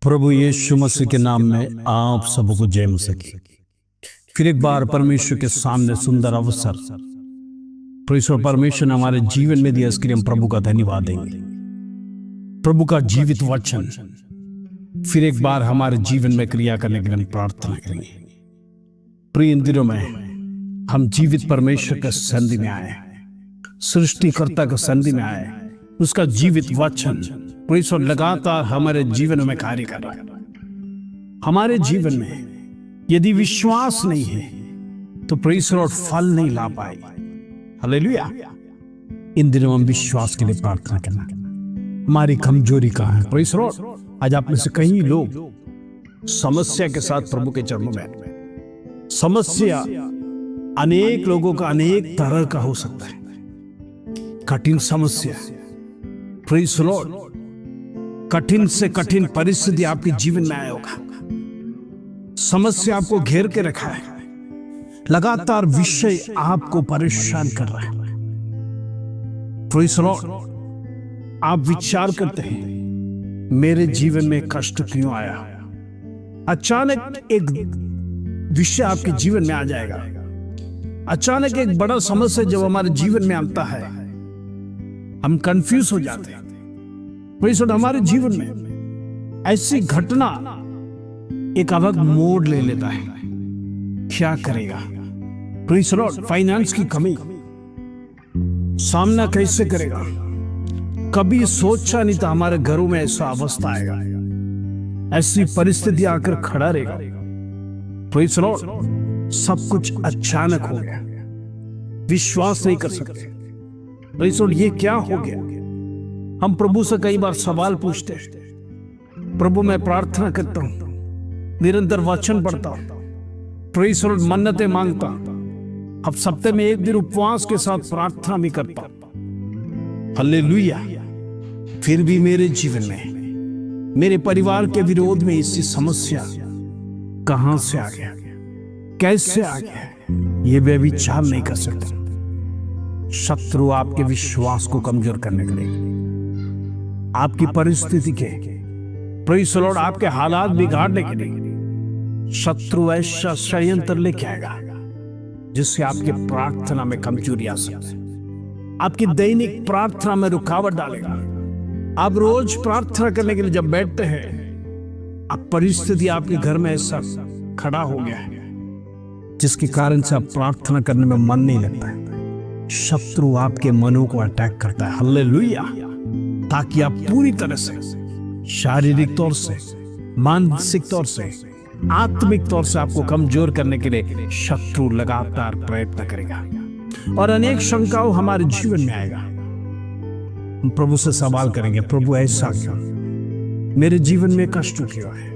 प्रभु यीशु मसीह के नाम में आप सबको जय मसीह की। फिर एक बार परमेश्वर के सामने सुंदर अवसर परमेश्वर ने हमारे जीवन में दिया, इसके लिए हम प्रभु का धन्यवाद देंगे। प्रभु का जीवित वचन फिर एक बार हमारे जीवन में क्रिया करने के लिए हम प्रार्थना करेंगे। प्रिय इन दिनों में हम जीवित परमेश्वर के संधि में आए, सृष्टिकर्ता के संधि में आए। उसका जीवित वचन परमेश्वर लगातार हमारे जीवन में कार्य कर रहा है। हमारे जीवन में यदि विश्वास नहीं है तो परमेश्वर फल नहीं ला पाएगा। हालेलुया। इन दिनों हम विश्वास के लिए प्रार्थना करना। हमारी कमजोरी कहाँ है परमेश्वर? आज आप में से कई लोग समस्या के साथ प्रभु के चरणों में। समस्या अनेक लोगों का अनेक तरह का हो सकता है। कठिन समस्या, प्रेज़ द लॉर्ड, कठिन से कठिन परिस्थिति आपके जीवन में आया होगा। समस्या आपको घेर के रखा है, लगातार विषय आपको परेशान कर रहा है। प्रेज़ द लॉर्ड, आप विचार करते हैं मेरे जीवन में कष्ट क्यों आया। अचानक एक विषय आपके जीवन में आ जाएगा। अचानक एक बड़ा समस्या जब हमारे जीवन में आता है, हम कंफ्यूज हो जाते हैं। हमारे जीवन में ऐसी घटना एक अलग मोड़ ले लेता है। क्या करेगा? प्रेज़ द लॉर्ड, फाइनेंस की कमी, सामना कैसे करेगा? कभी सोचा नहीं था हमारे घरों में ऐसा अवस्था आएगा, ऐसी परिस्थिति आकर खड़ा रहेगा। प्रेज़ द लॉर्ड, सब कुछ अचानक हो गया, विश्वास नहीं कर सकते। प्रेज़ द लॉर्ड, ये क्या हो गया? हम प्रभु से कई बार सवाल पूछते हैं। प्रभु, मैं प्रार्थना करता हूं, निरंतर वचन पढ़ता हूं, प्रेज़ द लॉर्ड, मन्नतें मांगता हूं, अब सप्ताह में एक दिन उपवास के साथ प्रार्थना भी करता हूं। हालेलुया। फिर भी मेरे जीवन में, मेरे परिवार के विरोध में ऐसी समस्या कहां से आ गया, कैसे आ गया, ये मैं विचार नहीं कर सकता। शत्रु आपके विश्वास को कमजोर करने के लिए, आपकी परिस्थिति के, प्रेज़ द लॉर्ड, आपके हालात बिगाड़ने के लिए शत्रु ऐसा षड्यंत्र लेके आएगा जिससे आपके प्रार्थना में कमजोरी आ सकती है। आपकी दैनिक प्रार्थना में रुकावट डालेगा। आप रोज प्रार्थना करने के लिए जब बैठते हैं, अब परिस्थिति आपके घर में ऐसा खड़ा हो गया है जिसके कारण से आप प्रार्थना करने में मन नहीं लगता है। शत्रु आपके मनों को अटैक करता है। हालेलुया। ताकि आप पूरी तरह से शारीरिक तौर से, मानसिक तौर से, आत्मिक तौर से आपको कमजोर करने के लिए शत्रु लगातार प्रयत्न करेगा और अनेक शंकाओं हमारे जीवन में आएगा। हम प्रभु से सवाल करेंगे, प्रभु ऐसा क्यों? मेरे जीवन में कष्ट क्यों है?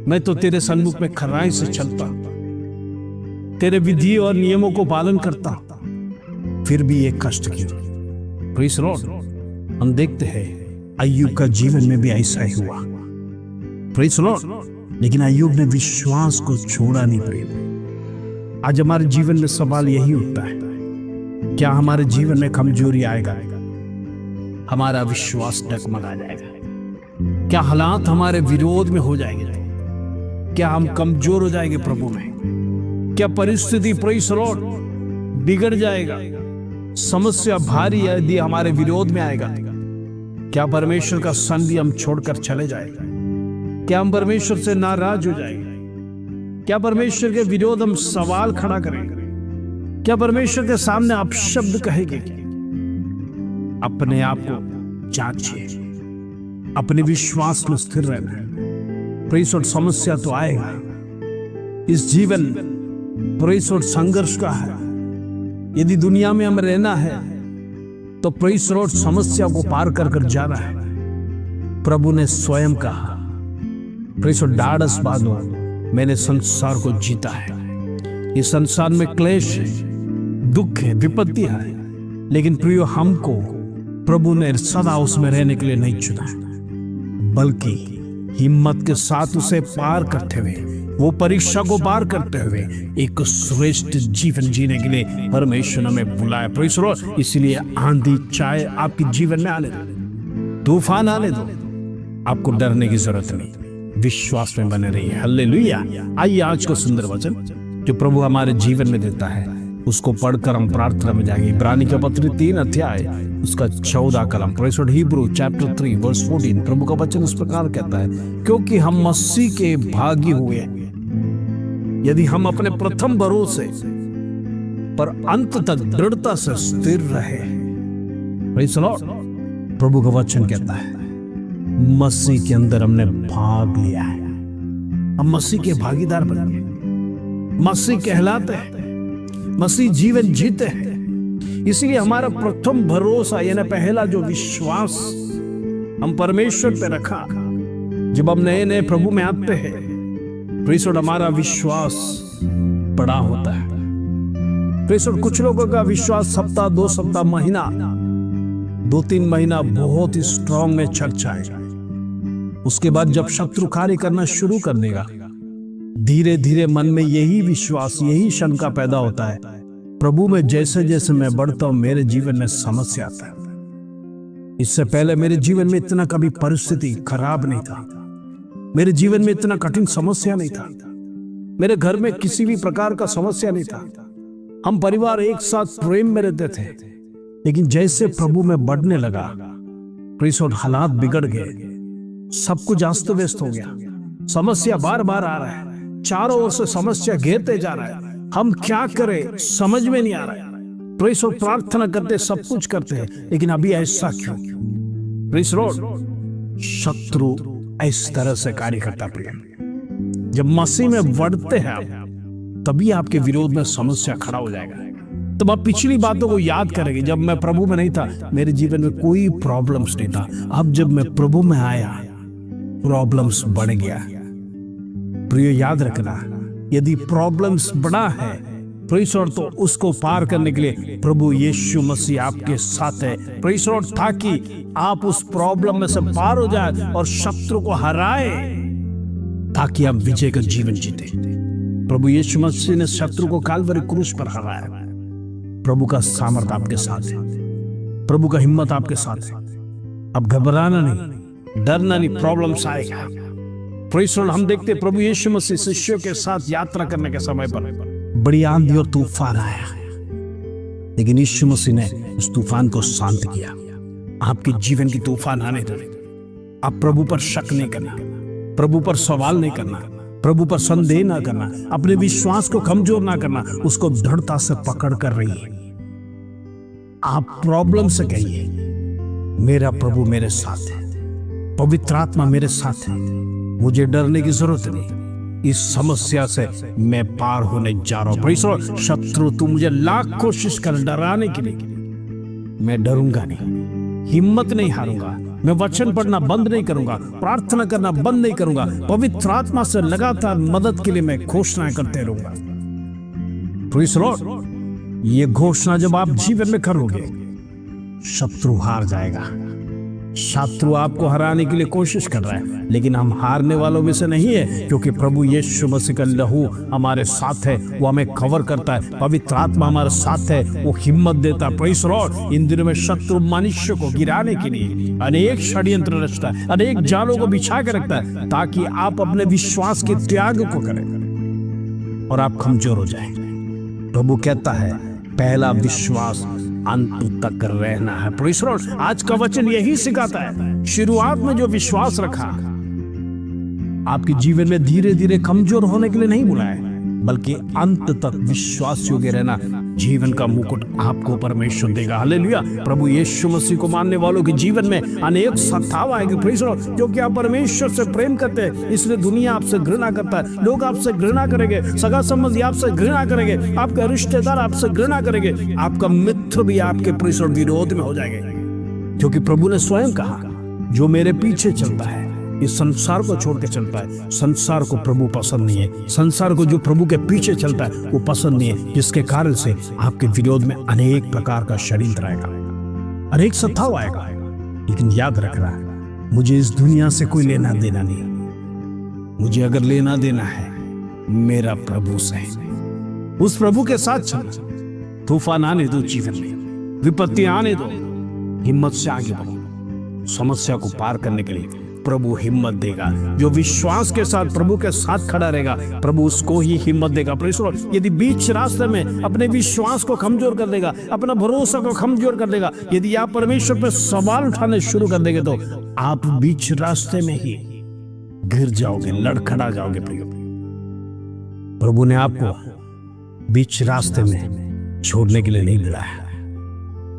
मैं तो तेरे सन्मुख में खराई से चलता, तेरे विधि और नियमों को पालन करता, फिर भी ये कष्ट क्यों? प्रेज़ द लॉर्ड, हम देखते हैं अय्यूब का जीवन में भी ऐसा ही हुआ। प्रेज़ द लॉर्ड, लेकिन अय्यूब ने विश्वास को छोड़ा नहीं। प्रेम, आज हमारे जीवन में सवाल यही उठता है, क्या हमारे जीवन में कमजोरी आएगा? हमारा विश्वास डगमगा जाएगा? क्या हालात हमारे विरोध में हो जाएंगे? क्या हम कमजोर हो जाएंगे प्रभु में? क्या परिस्थिति, प्रेज़ द लॉर्ड, बिगड़ जाएगा? समस्या भारी यदि हमारे विरोध में आएगा, क्या परमेश्वर का संधि हम छोड़कर चले जाएंगे? क्या हम परमेश्वर से नाराज हो जाएंगे? क्या परमेश्वर के विरोध हम सवाल खड़ा करेंगे? क्या परमेश्वर के सामने आप शब्द कहेंगे? अपने आप को जांचिए, अपने विश्वास में स्थिर रहना है। प्रेज़ द लॉर्ड, समस्या तो आएगा। इस जीवन प्रेज़ द लॉर्ड संघर्ष का है। यदि दुनिया में हमें रहना है तो प्रेज़ द लॉर्ड समस्या को पार कर कर जाना है। प्रभु ने स्वयं कहा, प्रेज़ द लॉर्ड, ढाढ़स बांधो, मैंने संसार को जीता है। इस संसार में क्लेश है, दुख है, विपत्तियां है, लेकिन प्रियो, हमको प्रभु ने सदा उसमें रहने के लिए नहीं चुना, बल्कि हिम्मत के साथ उसे पार करते हुए, वो परीक्षा को पार करते हुए एक श्रेष्ठ जीवन जीने के लिए परमेश्वर ने हमें बुलाया। प्रेज़ द लॉर्ड, इसलिए आंधी चाहे आपके जीवन में आने दो, तूफान आने दो, आपको डरने की जरूरत नहीं, विश्वास में बने रहिए। हालेलुया। आइए आज को सुंदर वचन जो प्रभु हमारे जीवन में देता है उसको पढ़कर हम प्रार्थना में जाएंगे। इब्रानी का पत्र 3 अध्याय उसका 14 कलम, हिब्रू चैप्टर 3 वर्स 14। प्रभु का वचन इस प्रकार कहता है, क्योंकि हम मसीह के भागी हुए यदि हम अपने प्रथम भरोसे पर अंत तक दृढ़ता से स्थिर रहे। Praise the Lord. प्रभु का वचन कहता है मसीह के अंदर हमने भाग लिया है, हम मसीह के भागीदार बन गए, मसीह कहलाते हैं, मसीह जीवन जीते हैं। इसलिए हमारा प्रथम भरोसा यानी पहला जो विश्वास हम परमेश्वर पे रखा, जब हम नए नए प्रभु में आते हैं, प्रेज़ द लॉर्ड, हमारा विश्वास बड़ा होता है। प्रेज़ द लॉर्ड, कुछ लोगों का विश्वास सप्ताह, 2 सप्ताह, महीना, 2-3 महीना बहुत ही स्ट्रांग में चर्च आएगा। उसके बाद जब शत्रु कार्य करना शुरू कर देगा, धीरे धीरे मन में यही विश्वास, यही शंका पैदा होता है, प्रभु में जैसे जैसे मैं बढ़ता हूं मेरे जीवन में समस्या आता है। इससे पहले मेरे जीवन में इतना कभी परिस्थिति खराब नहीं था, मेरे जीवन में इतना कठिन समस्या नहीं था, मेरे घर में किसी भी प्रकार का समस्या नहीं था, हम परिवार एक साथ प्रेम में रहते थे। लेकिन जैसे प्रभु में बढ़ने लगा, प्रेज़ द लॉर्ड, हालात बिगड़ गए, सब कुछ अस्त व्यस्त हो गया, समस्या बार बार आ रहा है, चारों ओर से समस्या घेरते जा रहा है, हम क्या करें समझ में नहीं आ रहा है। प्रेज़ द लॉर्ड, प्रार्थना करते, सब कुछ करते हैं, लेकिन अभी ऐसा क्यों? प्रेज़ द लॉर्ड, शत्रु इस तरह से कार्य करता प्रिय। जब मसीह में बढ़ते हैं आप, तभी आपके विरोध में समस्या खड़ा हो जाएगा। तब आप पिछली बातों को याद करेंगे, जब मैं प्रभु में नहीं था मेरे जीवन में कोई प्रॉब्लम्स नहीं था, अब जब मैं प्रभु में आया प्रॉब्लम्स बढ़ गया। प्रिय याद रखना, यदि प्रॉब्लम्स बड़ा है प्रेज़ द लॉर्ड, तो उसको पार करने के लिए प्रभु यीशु मसीह आपके साथ है। प्रेज़ द लॉर्ड, ताकि आप उस प्रॉब्लम में से पार हो जाए और शत्रु को हराए, ताकि आप विजय का जीवन जीते। प्रभु यीशु मसीह ने शत्रु को काल्वरी क्रूस पर हराया। प्रभु का सामर्थ आपके साथ है, प्रभु का हिम्मत आपके साथ है। अब घबराना नहीं, डरना नहीं, प्रॉब्लम्स आएगा। प्रेज़ द लॉर्ड, हम देखते प्रभु यीशु मसीह शिष्यों के साथ यात्रा करने के समय पर बड़ी आंधी और तूफान आया, लेकिन यीशु मसीह ने उस तूफान को शांत किया। आपके जीवन की तूफान आने दो, आप प्रभु पर शक नहीं करना, प्रभु पर सवाल नहीं करना, प्रभु पर संदेह ना करना, अपने विश्वास को कमजोर ना करना, उसको दृढ़ता से पकड़ कर रहिए। आप प्रॉब्लम से कहिए, मेरा प्रभु मेरे साथ है, पवित्र आत्मा मेरे साथ है, मुझे डरने की जरूरत नहीं, इस समस्या से मैं पार होने जा रहा हूं। प्रेज़ द लॉर्ड, शत्रु तू मुझे लाख कोशिश कर डराने के लिए, मैं डरूंगा नहीं, हिम्मत नहीं हारूंगा, मैं वचन पढ़ना बंद नहीं करूंगा, प्रार्थना करना बंद नहीं करूंगा, पवित्र आत्मा से लगातार मदद के लिए मैं घोषणाएं करते रहूंगा। प्रेज़ द लॉर्ड, ये घोषणा जब आप जीवन में करोगे, शत्रु हार जाएगा। शत्रु आपको हराने के लिए कोशिश कर रहा है, लेकिन हम हारने वालों में से नहीं है, क्योंकि प्रभु यीशु मसीह का लहू हमारे साथ है, वो हमें कवर करता है, पवित्र आत्मा हमारे साथ है, वो हिम्मत देता है। प्रेज़ द लॉर्ड, इन दिनों में शत्रु मनुष्य को गिराने के लिए अनेक षड्यंत्र रचता है, अनेक जालों को बिछा के रखता है, ताकि आप अपने विश्वास के त्याग को करें और आप कमजोर हो जाए। प्रभु कहता है पहला विश्वास अंत तक रहना है। प्रेज़ द लॉर्ड, आज का वचन यही सिखाता है, शुरुआत में जो विश्वास रखा आपके जीवन में धीरे धीरे कमजोर होने के लिए नहीं बुलाया, बल्कि अंत तक विश्वास योग्य रहना, जीवन का मुकुट आपको परमेश्वर देगा। हालेलुया। प्रभु यीशु मसीह को मानने वालों के जीवन में अनेक सत्ताव आएंगे, प्रेज़ द लॉर्ड, क्योंकि आप परमेश्वर से प्रेम करते हैं, इसलिए दुनिया आपसे घृणा करता है, लोग आपसे घृणा करेंगे, सगा संबंधी आपसे घृणा करेंगे, आपके रिश्तेदार आपसे घृणा करेंगे, आपका मित्र भी आपके प्रेज़ द लॉर्ड विरोध में हो जाएंगे, क्योंकि प्रभु ने स्वयं कहा, जो मेरे पीछे चलता है इस संसार को छोड़ के चलता है, संसार को प्रभु पसंद नहीं है। संसार को जो प्रभु के पीछे चलता है वो पसंद नहीं है, जिसके कारण से आपके विरोध में अनेक प्रकार का षड्यंत्र आएगा, अनेक सत्ताव आएगा। लेकिन याद रखना, मुझे इस दुनिया से कोई लेना देना नहीं, मुझे अगर लेना देना है मेरा प्रभु से, उस प्रभु के साथ चलना। तूफान आने दो, जीवन में विपत्ति आने दो, हिम्मत से आगे बढ़ो, समस्या को पार करने के लिए प्रभु हिम्मत देगा। जो विश्वास के साथ प्रभु के साथ खड़ा रहेगा, प्रभु उसको ही हिम्मत देगा। Praise the Lord. यदि बीच रास्ते में अपने विश्वास को कमजोर कर देगा, अपना भरोसा को कमजोर कर देगा, यदि आप परमेश्वर पर सवाल उठाने शुरू कर देंगे, तो आप बीच रास्ते में ही गिर जाओगे, लड़खड़ा जाओगे। प्रभु ने आपको बीच रास्ते में छोड़ने के लिए नहीं बुलाया।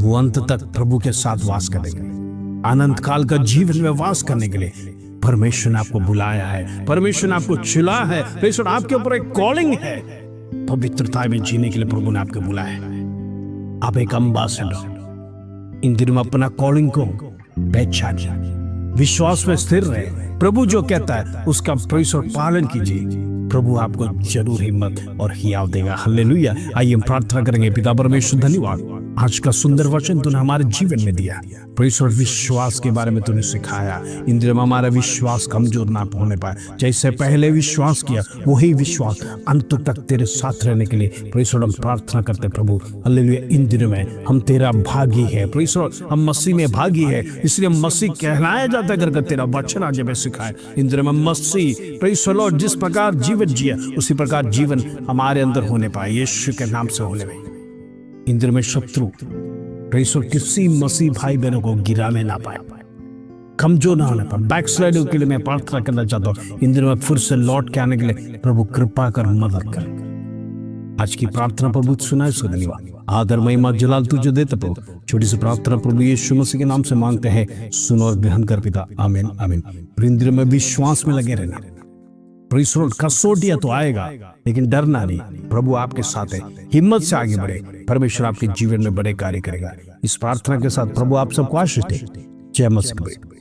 वो अंत तक प्रभु के साथ वास करेंगे, अनंत काल का जीवन में वास करने के लिए परमेश्वर ने आपको बुलाया है, परमेश्वर ने आपको चुना है। परमेश्वर आपके ऊपर एक कॉलिंग है, पवित्रता में जीने के लिए प्रभु ने आपको बुलाया है। आप एक एम्बेसडर, इन दिनों में अपना कॉलिंग को पहचानिए, विश्वास में स्थिर रहे, प्रभु जो कहता है उसका परमेश्वर पालन कीजिए। प्रभु आपको जरूर हिम्मत और हियाव देगा। हालेलुया। आइए हम प्रार्थना करेंगे। पिता परमेश्वर, धन्यवाद आज का सुंदर वचन तूने हमारे जीवन में दिया। परमेश्वर, विश्वास के बारे में तूने सिखाया। इन दिनों में हमारा विश्वास कमजोर ना होने पाए, जैसे पहले विश्वास किया वही विश्वास अंत तक तेरे साथ रहने के लिए परमेश्वर हम प्रार्थना करते प्रभु। हालेलुया। इन दिनों में हम तेरा भागी है परमेश्वर, हम मसीह में भागी है, इसलिए मसीह कहलाया जाता है करके तेरा वचन आज हमें सिखाए। इन दिनों में मसीह परमेश्वर जिस प्रकार जीवन जिया उसी प्रकार जीवन हमारे अंदर होने पाए, यीशु के नाम से होने में। इन दिनों में शत्रु परमेश्वर किसी मसीह भाई बहनों को गिराने ना पाए, कमजोर ना होने पाए। बैकस्लाइडर के लिए मैं प्रार्थना करना चाहता हूँ, इन दिनों में फिर से लौट के आने के लिए प्रभु कृपा कर, मदद कर। आज की प्रार्थना प्रभु सुना, इसको धन्यवाद, आदर, महिमा, जलाल तुझे देते प्रभु। छोटी सी प्रार्थना प्रभु यीशु मसीह के नाम से मांगते हैं, सुनो और ग्रहण कर पिता। आमीन आमीन। इन दिनों में विश्वास में लगे रहना। परमेश्वर, कसौटियां तो आएगा लेकिन डरना नहीं, प्रभु आपके साथ है। हिम्मत से आगे बढ़े, परमेश्वर आपके जीवन में बड़े कार्य करेगा। इस प्रार्थना के साथ प्रभु आप सबको आशीष दे। जय मसीह।